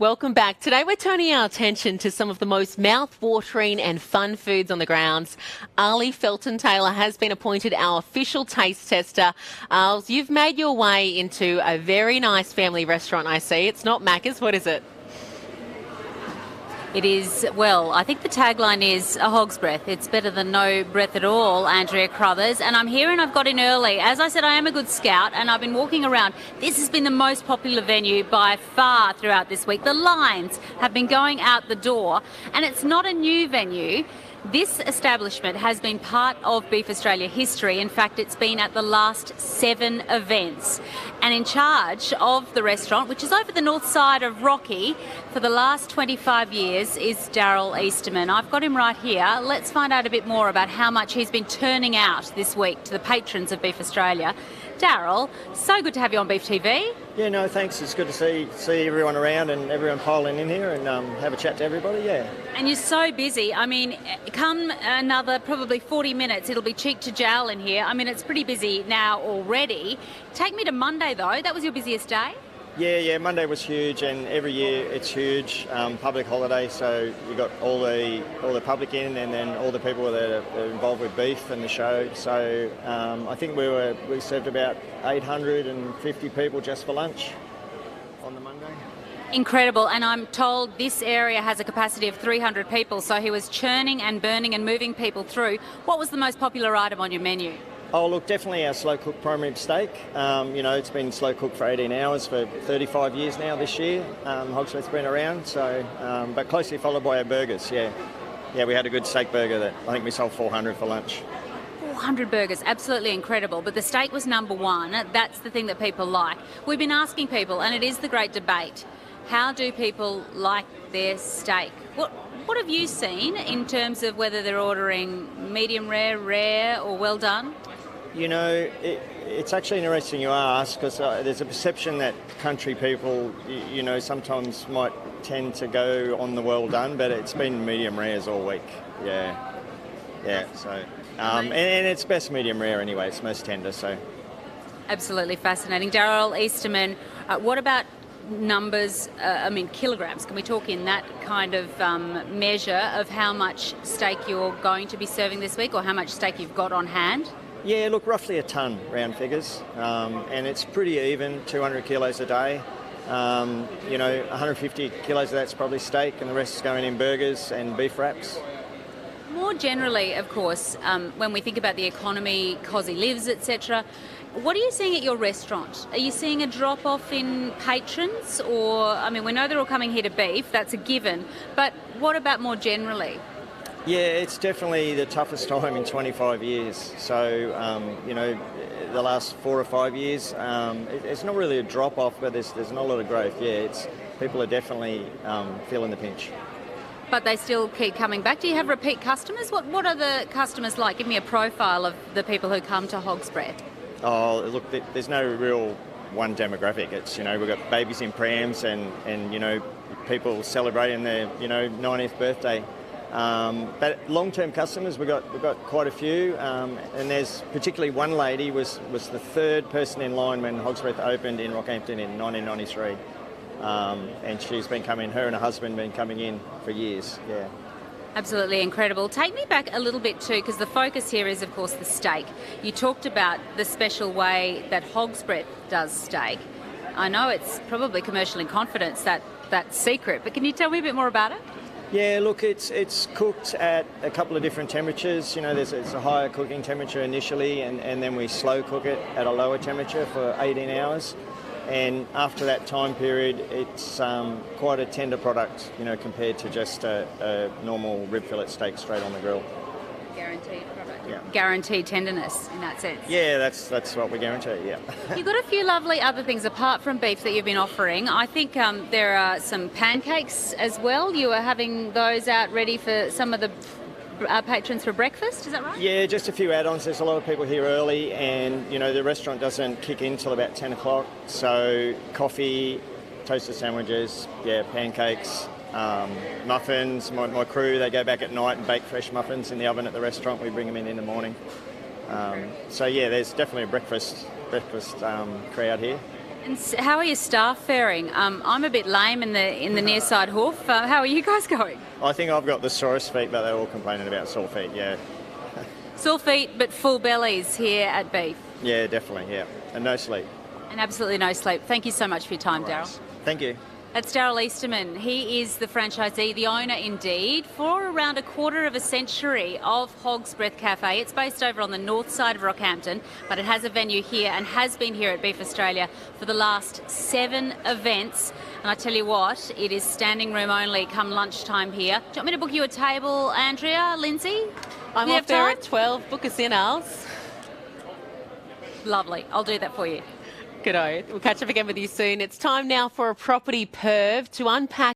Welcome back. Today we're turning our attention to some of the most mouth-watering and fun foods on the grounds. Arlie Felton-Taylor has been appointed our official taste tester. Arles, you've made your way into a very nice family restaurant, I see. It's not Macca's. What is it? It is, well, I think the tagline is a hog's breath. It's better than no breath at all, Andrea Crothers. And I'm here and I've got in early. As I said, I am a good scout and I've been walking around. This has been the most popular venue by far throughout this week. The lines have been going out the door, and it's not a new venue. This establishment has been part of Beef Australia history. In fact, it's been at the last 7 events. And in charge of the restaurant, which is over the north side of Rocky, for the last 25 years is Darryl Easterman. I've got him right here. Let's find out a bit more about how much he's been turning out this week to the patrons of Beef Australia. Darryl, so good to have you on Beef TV. Yeah, no, thanks. It's good to see everyone around and everyone piling in here and have a chat to everybody, yeah. And you're so busy. I mean, come another probably 40 minutes, it'll be cheek to jowl in here. I mean, it's pretty busy now already. Take me to Monday, though. That was your busiest day? Yeah, Monday was huge, and every year it's huge. Public holiday, so you got all the public in, and then all the people that are involved with beef and the show. So I think we served about 850 people just for lunch on the Monday. Incredible, and I'm told this area has a capacity of 300 people, so he was churning and burning and moving people through. What was the most popular item on your menu? Oh, look, definitely our slow-cooked prime rib steak. It's been slow-cooked for 18 hours for 35 years now this year. Hogsworth's been around, but closely followed by our burgers, yeah. Yeah, we had a good steak burger that I think we sold 400 for lunch. 400 burgers, absolutely incredible, but the steak was number one. That's the thing that people like. We've been asking people, and it is the great debate, how do people like their steak? What have you seen in terms of whether they're ordering medium rare, or well done? You know, it's actually interesting you ask, because there's a perception that country people, sometimes might tend to go on the well done, but it's been medium rares all week. Yeah. So, and it's best medium rare anyway. It's most tender. So, absolutely fascinating, Darryl Easterman. What about numbers? Kilograms. Can we talk in that kind of measure of how much steak you're going to be serving this week, or how much steak you've got on hand? Yeah, look, roughly a tonne, round figures, and it's pretty even, 200 kilos a day. 150 kilos of that's probably steak, and the rest is going in burgers and beef wraps. More generally, of course, when we think about the economy, Cosy Lives, etc., what are you seeing at your restaurant? Are you seeing a drop-off in patrons? Or, we know they're all coming here to beef, that's a given, but what about more generally? Yeah, it's definitely the toughest time in 25 years. So, the last 4 or 5 years, it's not really a drop-off, but there's not a lot of growth. Yeah, people are definitely feeling the pinch. But they still keep coming back. Do you have repeat customers? What are the customers like? Give me a profile of the people who come to Hog's Breath. Oh, look, there's no real one demographic. It's, we've got babies in prams and people celebrating their, 90th birthday. But long-term customers, we've got quite a few, and there's particularly one lady was the third person in line when Hogsworth opened in Rockhampton in 1993, and she's been coming. Her and her husband been coming in for years. Yeah. Absolutely incredible. Take me back a little bit too, because the focus here is, of course, the steak. You talked about the special way that Hog's Breath does steak. I know it's probably commercial in confidence, that secret, but can you tell me a bit more about it? Yeah, look, it's cooked at a couple of different temperatures. It's a higher cooking temperature initially, and then we slow cook it at a lower temperature for 18 hours. And after that time period, it's quite a tender product, compared to just a normal rib fillet steak straight on the grill. Guaranteed product. Yeah. Guaranteed tenderness in that sense. Yeah, that's what we guarantee, yeah. You've got a few lovely other things apart from beef that you've been offering. I think there are some pancakes as well. You are having those out ready for some of the patrons for breakfast, is that right? Yeah, just a few add-ons. There's a lot of people here early, and the restaurant doesn't kick in till about 10 o'clock. So coffee, toasted sandwiches, pancakes, muffins. My crew, they go back at night and bake fresh muffins in the oven at the restaurant. We bring them in the morning. There's definitely a breakfast crowd here. And how are your staff faring? I'm a bit lame in the near side hoof. How are you guys going? I think I've got the sorest feet, but they're all complaining about sore feet, yeah. Sore feet, but full bellies here at Beef. Yeah, definitely, yeah. And no sleep. And absolutely no sleep. Thank you so much for your time, Daryl. Thank you. That's Daryl Easterman. He is the franchisee, the owner indeed, for around a quarter of a century of Hog's Breath Cafe. It's based over on the north side of Rockhampton, but it has a venue here and has been here at Beef Australia for the last 7 events. And I tell you what, it is standing room only come lunchtime here. Do you want me to book you a table, Andrea, Lindsay? I'm You off have there time? at 12. Book us in, Als. Lovely. I'll do that for you. Good. We'll catch up again with you soon. It's time now for a property perv to unpack